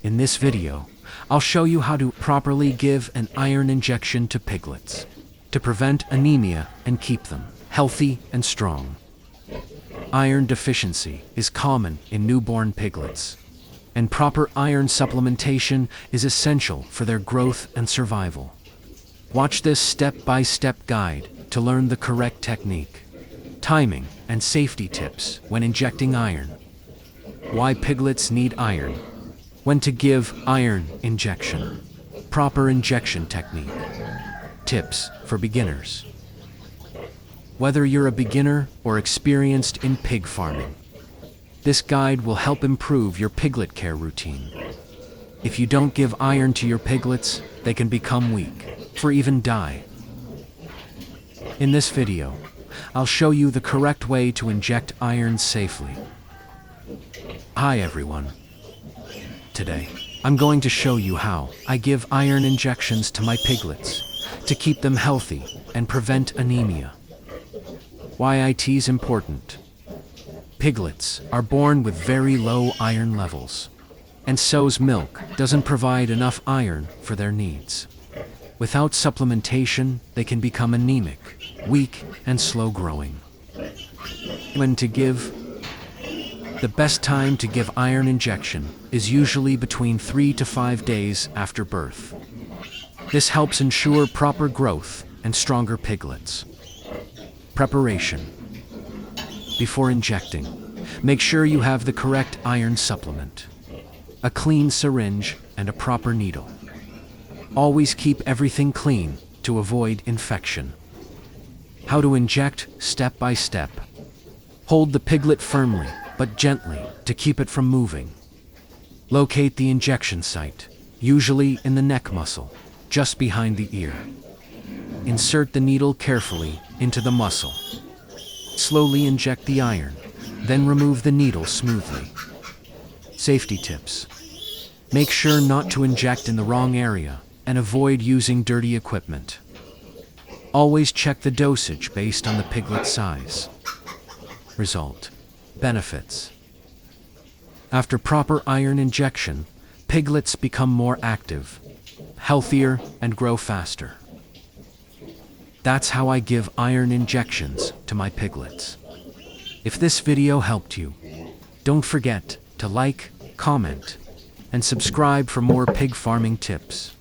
In this video, I'll show you how to properly give an iron injection to piglets to prevent anemia and keep them healthy and strong. Iron deficiency is common in newborn piglets, and proper iron supplementation is essential for their growth and survival. Watch this step-by-step guide to learn the correct technique, timing, and safety tips when injecting iron. Why piglets need iron. When to give iron injection. Proper injection technique. Tips for beginners. Whether you're a beginner or experienced in pig farming, this guide will help improve your piglet care routine. If you don't give iron to your piglets, they can become weak, or even die. In this video, I'll show you the correct way to inject iron safely. Hi everyone. Today, I'm going to show you how I give iron injections to my piglets to keep them healthy and prevent anemia. Why it is important. Piglets are born with very low iron levels, and sow's milk doesn't provide enough iron for their needs. Without supplementation, they can become anemic, weak, and slow-growing. When to give? The best time to give iron injection is usually between 3 to 5 days after birth. This helps ensure proper growth and stronger piglets. Preparation. Before injecting, make sure you have the correct iron supplement, a clean syringe, and a proper needle. Always keep everything clean to avoid infection. How to inject step by step. Hold the piglet firmly but gently to keep it from moving. Locate the injection site, usually in the neck muscle, just behind the ear. Insert the needle carefully into the muscle. Slowly inject the iron, then remove the needle smoothly. Safety tips. Make sure not to inject in the wrong area and avoid using dirty equipment. Always check the dosage based on the piglet size. Result. Benefits. After proper iron injection, piglets become more active, healthier, and grow faster. That's how I give iron injections to my piglets. If this video helped you, don't forget to like, comment, and subscribe for more pig farming tips.